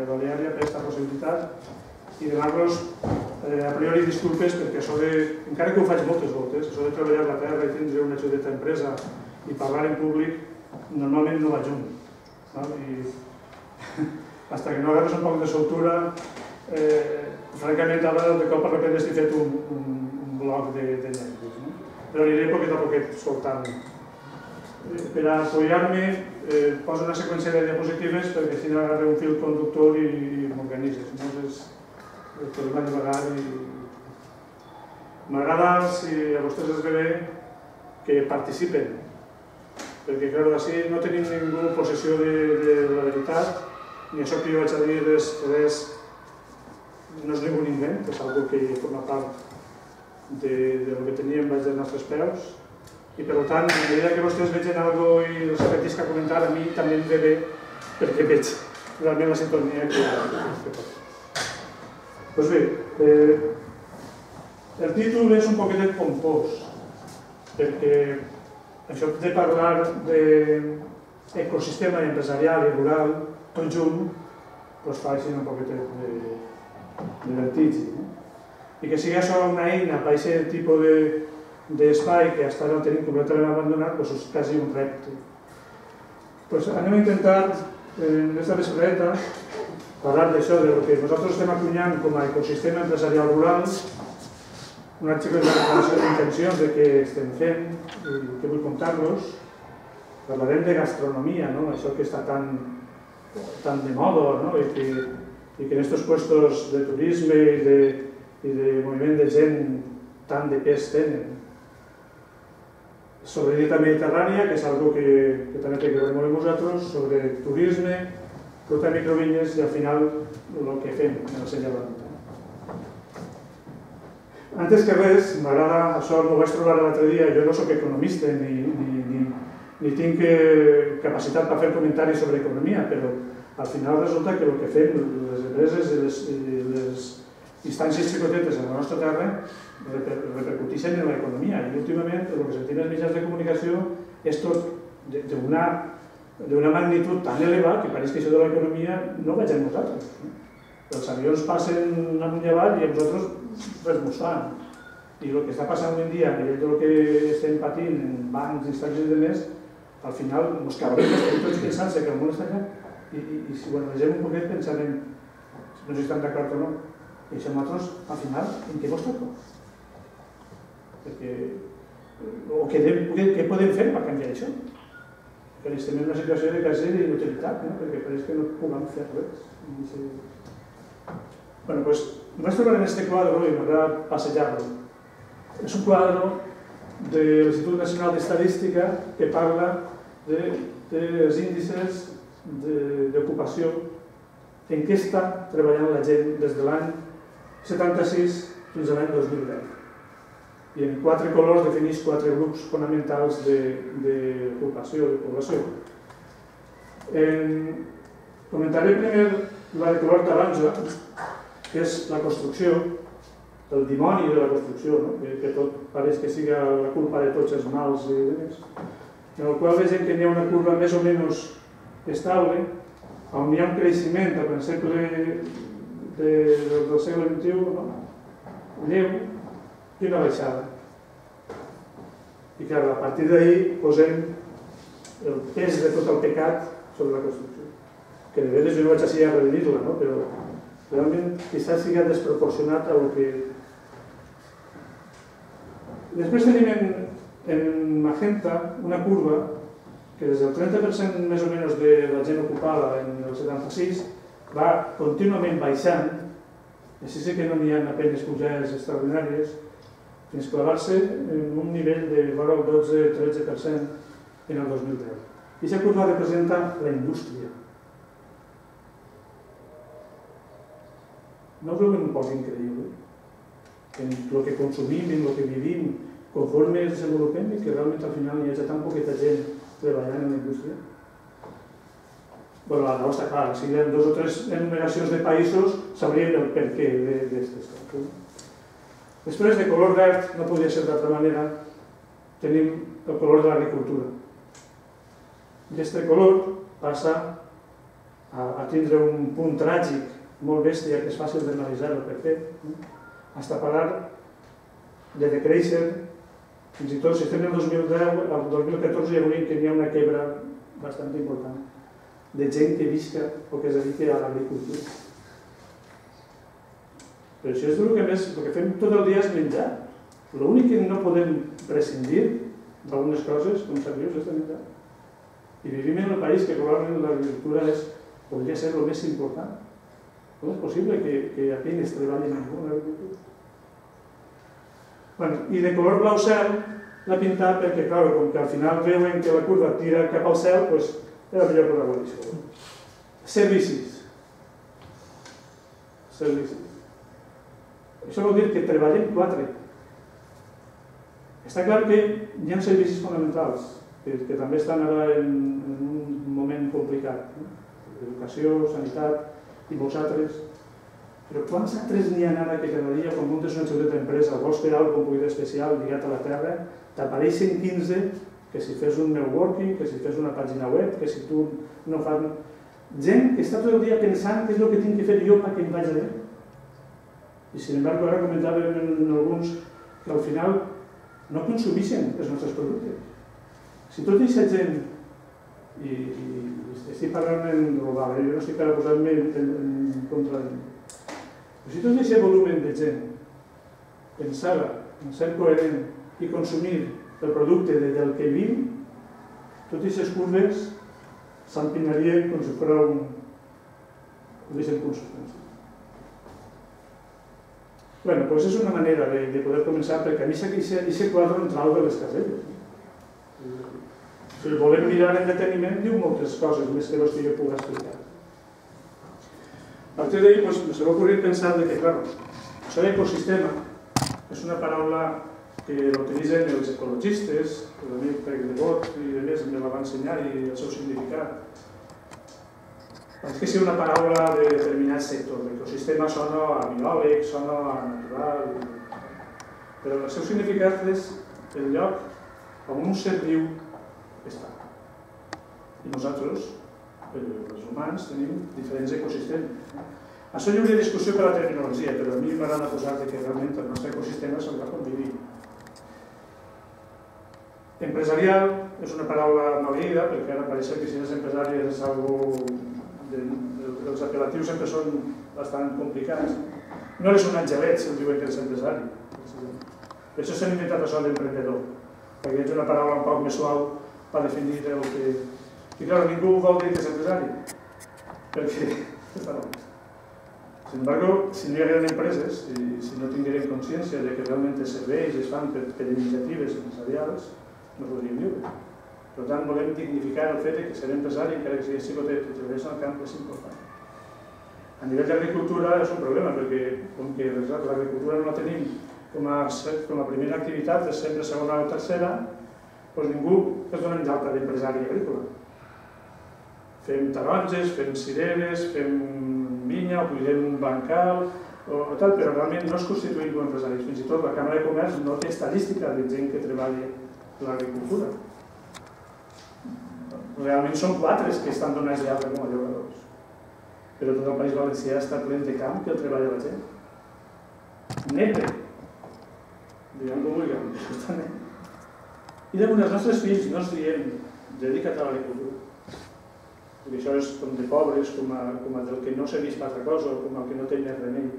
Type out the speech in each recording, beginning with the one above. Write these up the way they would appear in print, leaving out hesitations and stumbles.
Baleària per aquesta possibilitat i demanar-los a priori disculpes perquè això de, encara que ho faig moltes voltes, això de treballar la terra i tindre una xudeta empresa i parlar en públic, normalment no va junt. I fins que no agarres un poc de soltura, francament ara de cop a repente estic fet un bloc de nervis. Però aniré poquet a poquet soltant. Per a apoyar-me poso una seqüència de diapositives perquè si no agarro un fil conductor i m'organitzes. Llavors podem divagar i... M'agrada, si a vostès els ve bé, que participen. Perquè, clar, així no tenim ningú possessió de la veritat, ni això que jo vaig a dir res no és ningú invent, és algo que forma part del que teníem baix dels nostres peus. I per tant, a mesura que vostès vegin alguna cosa i els apetisc a comentar, a mi també em ve bé perquè veig realment la sintonia que pot. Doncs bé, el títol és un poquetet pompós, perquè això de parlar d'ecosistema empresarial i rural tot junt fa així un poquetet de vertigi. I que sigui això una eina per aquest tipus d'espai que fins ara el tenim completament abandonat, és quasi un repte. Anem a intentar, en aquesta vespreta, parlar d'això, del que nosaltres estem acunyant com a ecosistema empresarial rural, una xica declaració d'intencions de què estem fent i que vull contar-los. Parlarem de gastronomia, això que està tan de moda i que en aquests puestos de turisme i de moviment de gent tant de pes tenen. Sobre dieta mediterrània, que és una cosa que també té que veure molt amb nosaltres, sobre turisme, fruita de microvinyes i al final el que fem en el senyalant. Antes que res, m'agrada, això m'ho vaig trobar l'altre dia, jo no soc economista ni tinc capacitat per fer comentaris sobre economia, però al final resulta que el que fem, les empreses i les instàncies xicotetes en la nostra terra repercuteixen en l'economia i últimament el que sentim als mitjans de comunicació és tot d'una magnitud tan elevada que pareix que això de l'economia no vaig a nosaltres. Els avions passen amunt i avall i a nosaltres res mos fan. I el que està passant avui en dia a nivell del que estem patint en bancs, instàncies i demés, al final ens acabarem tots pensant que el món està allà i si ho analitzem un poquet pensarem no sé si estan d'acord o no. I això nosaltres, al final, en què mos toca? O què podem fer per canviar això? Perquè estem en una situació de quasi d'inutilitat, perquè pareix que no puguem fer res. Bé, doncs, vaig trobar en aquest quadre i m'agrada passejar-lo. És un quadre de l'Institut Nacional d'Estadística que parla dels índexs d'ocupació en què està treballant la gent des de l'any 76 fins a l'any 2010. I en 4 colors defineix 4 grups fonamentals d'ocupació, de població. Comentaré primer la de color taronja, que és la construcció, el dimoni de la construcció, que tot pareix que sigui la culpa de tots els mals i demés, en el qual vegem que hi ha una curva més o menys estable, on hi ha un creixement al segle del segle XXI, lleu, i una baixada. I clar, a partir d'ahir posem el pes de tot el pecat sobre la construcció. Que de vegades jo no vaig així a rededir-la, però realment quizás sigui desproporcionat a el que... Després tenim en magenta una curva que des del 30% més o menys de la gent ocupada en el 76 va contínuament baixant, així sí que no n'hi ha apenes pujades extraordinàries, fins a clavar-se en un nivell de vora el 12-13% en el 2010. I aquesta curva representa la indústria. No ho veuen un poc increïble? En el que consumim, en el que vivim, conforme ens desenvolupem i que realment al final hi hagi tan poqueta gent treballant en la indústria. Bé, la raó està clara, si hi ha 2 o 3 enumeracions de països sabríem el per què d'aquestes coses. Després, de color verd, no podia ser d'altra manera, tenim el color de l'agricultura. Aquest color passa a tindre un punt tràgic molt bèstia que és fàcil d'analitzar el per què, fins a parar de decréixer, fins i tot si estem el 2010, el 2014 ja veurem que hi ha una quebra bastant important de gent que visca o que es dediqui a l'agricultura. Però això és el que més, el que fem tot el dia és menjar. L'únic que no podem prescindir d'algunes coses, com sabius, és de menjar. I vivim en un país que probablement l'agricultura podria ser el més important. Com és possible que apenas treballi ningú en l'agricultura? I de color blau cel l'ha pintat perquè, clar, com que al final veuen que la curva tira cap al cel, doncs era millor que la guarnició. Servicis. Servicis. Això vol dir que treballem 4. Està clar que hi ha servicis fonamentals, que també estan ara en un moment complicat. Educació, sanitat i molts altres. Però quants altres n'hi ha ara que cada dia, quan muntes una xuteta d'empresa, vols fer alguna cosa especial lligat a la terra, t'apareixen 15 que si fes un networking, que si fes una pàgina web, que si tu no fas... Gent que està tot el dia pensant què és el que tinc que fer jo perquè em vagi bé. I, sin embargo, ara comentàvem en alguns que al final no consumeixen els nostres productes. Si tot aquesta gent, i estic parlant en global, jo no estic ara posant-me en contra de mi, però si tot aquest volumen de gent pensava en ser coherent i consumir el producte del que viu, totes aquestes curves s'empinarien com si fos un consistència. Bé, doncs és una manera de poder començar, perquè a mi aquest quadre em trau de les caselles. Si el volem mirar en deteniment, diu moltes coses més que les que jo puc explicar. A partir d'ahir se m'ha ocorrit pensar que, clar, això d'ecosistema és una paraula que l'utilitzen els ecologistes, l'amic Pere de Bot i a més me la va ensenyar i el seu significat. És que sigui una paraula de determinat sector. L'ecosistema sona a biòleg, sona a natural, però el seu significat és el lloc on un ser viu està. I nosaltres, els humans, tenim diferents ecosistemes. Això hi hauria discussió per la terminologia, però a mi m'agrada posar que realment el nostre ecosistema és el lloc on vivim. Empresarial és una paraula maleïda, perquè ara pareix que si eres empresari és algo... Els apel·latius sempre són bastant complicats. No eres un angelet si em diuen que eres empresari. Per això s'han inventat això d'emprendedor, perquè és una paraula un poc més suau per definir el que... I clar, ningú vol dir que és empresari, perquè està no. Sin embargo, si no hi hagueren empreses i si no tingueren consciència de que realment els serveis es fan per iniciatives empresarials, no podríem viure. Per tant, volem dignificar el fet que ser empresari, encara que sigui xicotet i treballar al camp, és important. A nivell d'agricultura és un problema, perquè com que l'agricultura no la tenim com a primera activitat, és sempre segona o tercera, doncs ningú es dona d'alta d'empresari agrícola. Fem taronges, fem cireres, fem vinya, o cuidem un bancal, o tal, però realment no es constituïm com empresaris. Fins i tot la Càmera de Comerç no té estadística de gent que treballa l'agricultura. Realment són 4 que estan donats d'alta com a llogadors. Però tot el País Valencià està ple de camp que el treballa la gent. Negre. Diguem com vulguem, això està negre. I llavors els nostres fills no ens diem dedica't a l'agricultura. Perquè això és com de pobres, com a del que no s'ha vist per altra cosa, o com el que no té més remei.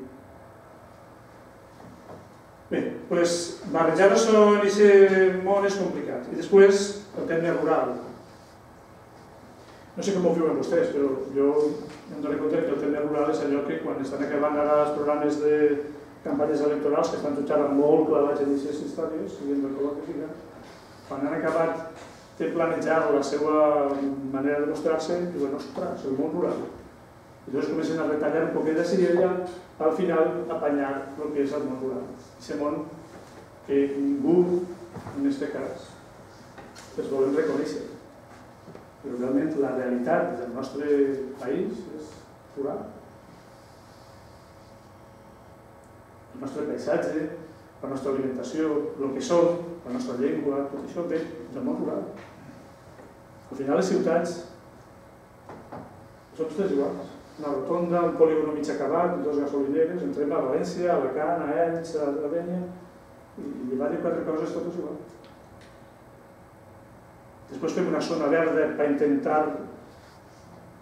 Bé, doncs barrejar això en aquest món és complicat. I després el terme rural. No sé com ho viuen vostès, però jo em dono compte que el terme rural és allò que quan estan acabant ara els programes de campanyes electorals que estan tutxant molt clavats en aquestes històries, siguin del color que siguin, quan han acabat de planejar la seva manera de mostrar-se, diuen, ostres, el món rural. I llavors comencen a retallar un poquet de cirella, al final apanyar el que és el món rural. Aquest món que ningú, en aquest cas, es volem reconèixer. Però realment la realitat del nostre país és rural. El nostre paisatge, la nostra alimentació, el que som, la nostra llengua, tot això ve del món rural. Al final les ciutats Són totes iguals. Una rotonda, un polígon mig acabat, dos gasolineres, entrem a València, a Alacant, a Elx, a Dénia, i llevar-hi 4 coses totes igual. Després fem una zona verda per intentar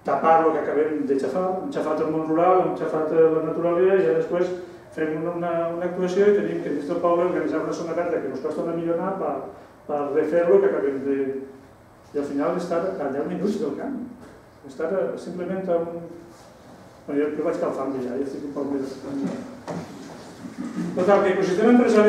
tapar el que acabem de xafar. Hem xafat el món rural, hem xafat la naturalia i després fem una actuació i tenim que dins del poble organitzar una zona verda que ens costa una millonada per refer-lo que acabem de... I al final estar a 10 minuts del camp. Estar simplement a un... Bueno, jo vaig calfant ja estic un poc més... Total, que ecosistema empresarial